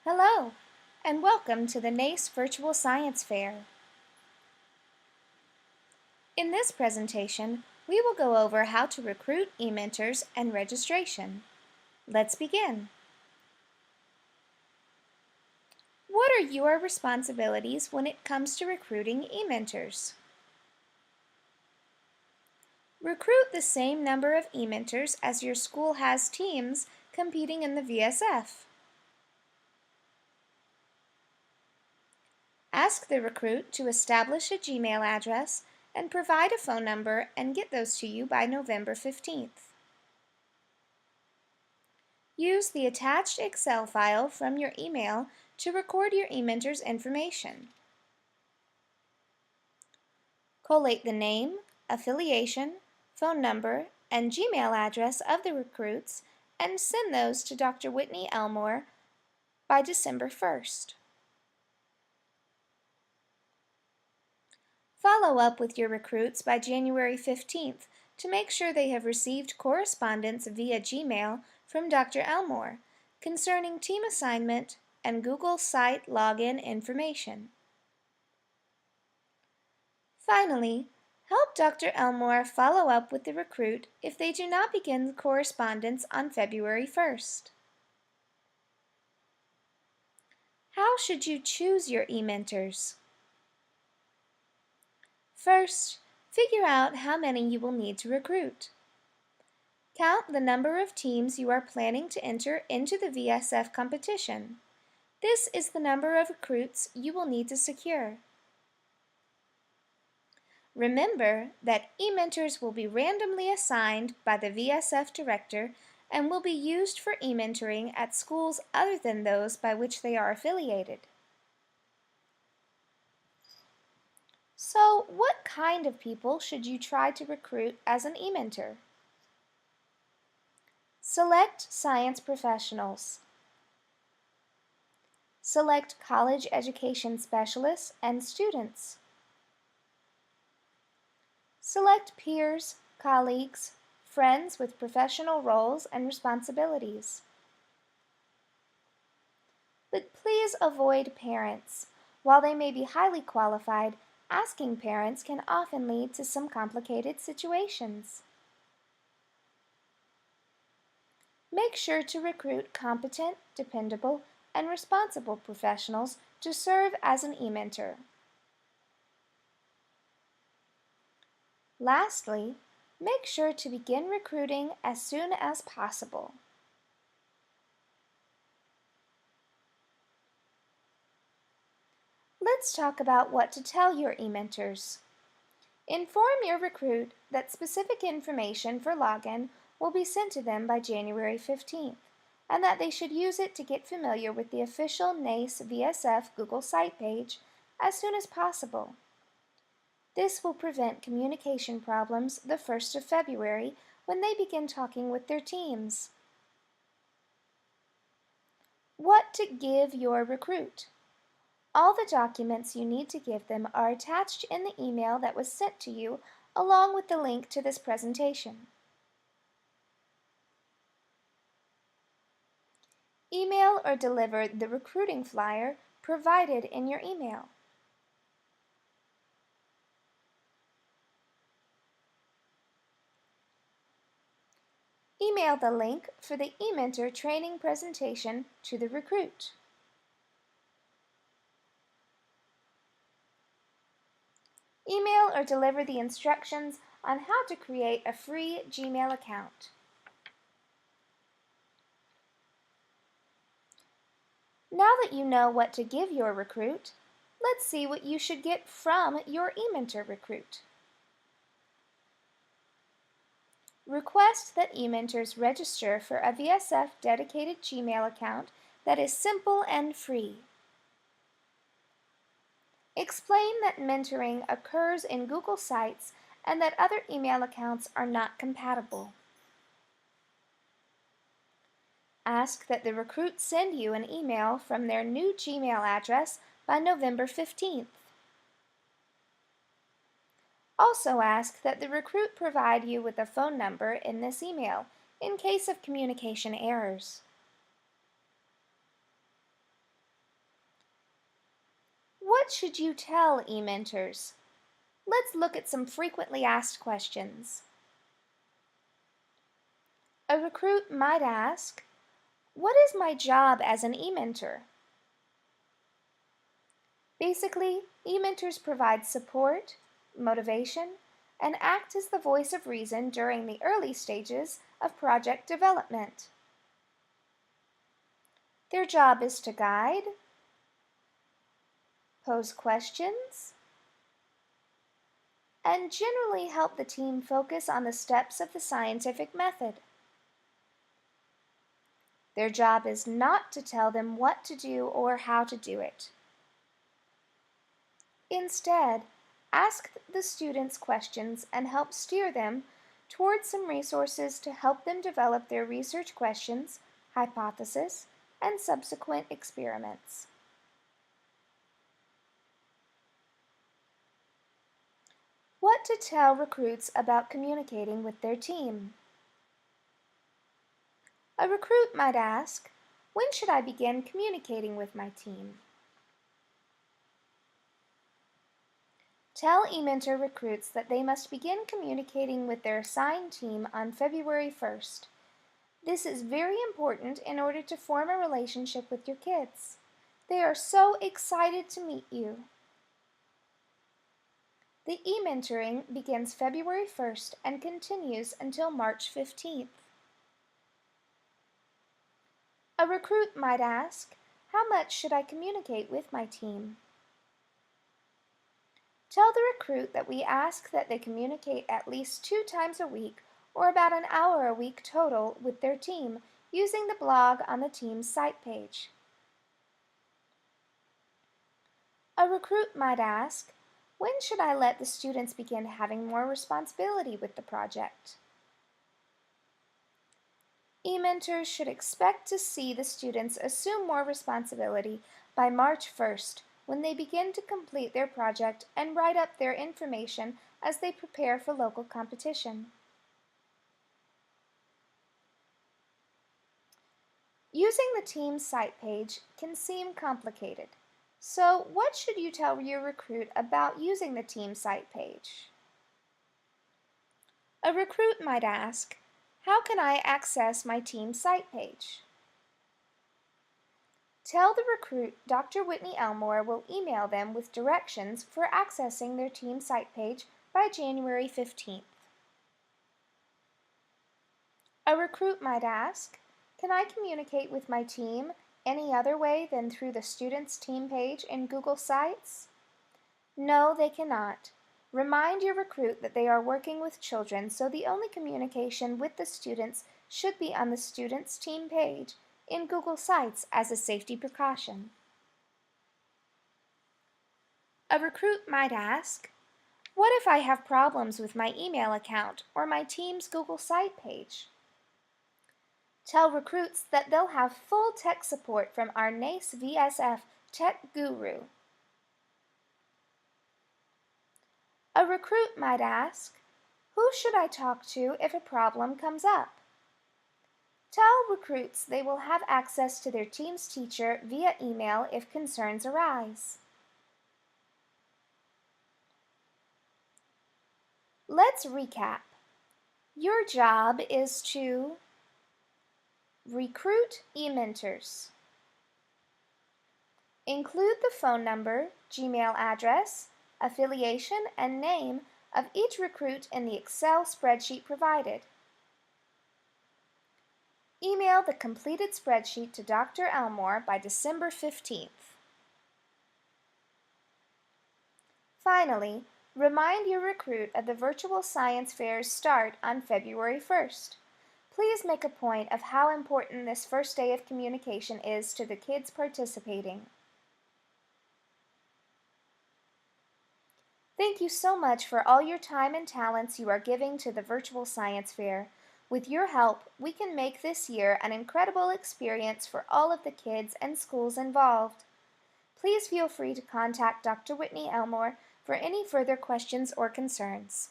Hello, and welcome to the NAIS Virtual Science Fair. In this presentation, we will go over how to recruit e-mentors and registration. Let's begin. What are your responsibilities when it comes to recruiting e-mentors? Recruit the same number of e-mentors as your school has teams competing in the VSF. Ask the recruit to establish a Gmail address and provide a phone number and get those to you by November 15th. Use the attached Excel file from your email to record your e-mentor's information. Collate the name, affiliation, phone number, and Gmail address of the recruits and send those to Dr. Whitney Elmore by December 1st. Follow up with your recruits by January 15th to make sure they have received correspondence via Gmail from Dr. Elmore concerning team assignment and Google Site login information. Finally, help Dr. Elmore follow up with the recruit if they do not begin correspondence on February 1st. How should you choose your e-mentors? First, figure out how many you will need to recruit. Count the number of teams you are planning to enter into the VSF competition. This is the number of recruits you will need to secure. Remember that e-mentors will be randomly assigned by the VSF director and will be used for e-mentoring at schools other than those by which they are affiliated. So, what kind of people should you try to recruit as an e-mentor? Select science professionals. Select college education specialists and students. Select peers, colleagues, friends with professional roles and responsibilities. But please avoid parents. While they may be highly qualified, asking parents can often lead to some complicated situations. Make sure to recruit competent, dependable, and responsible professionals to serve as an e-mentor. Lastly, make sure to begin recruiting as soon as possible. Let's talk about what to tell your e-mentors. Inform your recruit that specific information for login will be sent to them by January 15th, and that they should use it to get familiar with the official NAIS VSF Google site page as soon as possible. This will prevent communication problems the 1st of February when they begin talking with their teams. What to give your recruit? All the documents you need to give them are attached in the email that was sent to you along with the link to this presentation. Email or deliver the recruiting flyer provided in your email. Email the link for the e-mentor training presentation to the recruit. Email or deliver the instructions on how to create a free Gmail account. Now that you know what to give your recruit, let's see what you should get from your e-mentor recruit. Request that e-mentors register for a VSF dedicated Gmail account that is simple and free. Explain that mentoring occurs in Google Sites and that other email accounts are not compatible. Ask that the recruit send you an email from their new Gmail address by November 15th. Also ask that the recruit provide you with a phone number in this email in case of communication errors. What should you tell e-mentors? Let's look at some frequently asked questions. A recruit might ask, "What is my job as an e-mentor?" Basically, e-mentors provide support, motivation, and act as the voice of reason during the early stages of project development. Their job is to guide, pose questions, and generally help the team focus on the steps of the scientific method. Their job is not to tell them what to do or how to do it. Instead, ask the students questions and help steer them towards some resources to help them develop their research questions, hypothesis, and subsequent experiments. What to tell recruits about communicating with their team? A recruit might ask, "When should I begin communicating with my team?" Tell e-mentor recruits that they must begin communicating with their assigned team on February 1st. This is very important in order to form a relationship with your kids. They are so excited to meet you. The e-mentoring begins February 1st and continues until March 15th. A recruit might ask, "How much should I communicate with my team?" Tell the recruit that we ask that they communicate at least 2 times a week or about an hour a week total with their team using the blog on the team's site page. A recruit might ask, "When should I let the students begin having more responsibility with the project?" E-mentors should expect to see the students assume more responsibility by March 1st when they begin to complete their project and write up their information as they prepare for local competition. Using the team's site page can seem complicated. So, what should you tell your recruit about using the team site page? A recruit might ask, "How can I access my team site page?" Tell the recruit Dr. Whitney Elmore will email them with directions for accessing their team site page by January 15th. A recruit might ask, "Can I communicate with my team any other way than through the student's team page in Google Sites?" No, they cannot. Remind your recruit that they are working with children, so the only communication with the students should be on the student's team page in Google Sites as a safety precaution. A recruit might ask, "What if I have problems with my email account or my team's Google Site page?" Tell recruits that they'll have full tech support from our NAIS VSF Tech Guru. A recruit might ask, "Who should I talk to if a problem comes up?" Tell recruits they will have access to their team's teacher via email if concerns arise. Let's recap. Your job is to recruit e-mentors. Include the phone number, Gmail address, affiliation, and name of each recruit in the Excel spreadsheet provided. Email the completed spreadsheet to Dr. Elmore by December 15th. Finally, remind your recruit of the virtual science fair's start on February 1st. Please make a point of how important this first day of communication is to the kids participating. Thank you so much for all your time and talents you are giving to the virtual science fair. With your help, we can make this year an incredible experience for all of the kids and schools involved. Please feel free to contact Dr. Whitney Elmore for any further questions or concerns.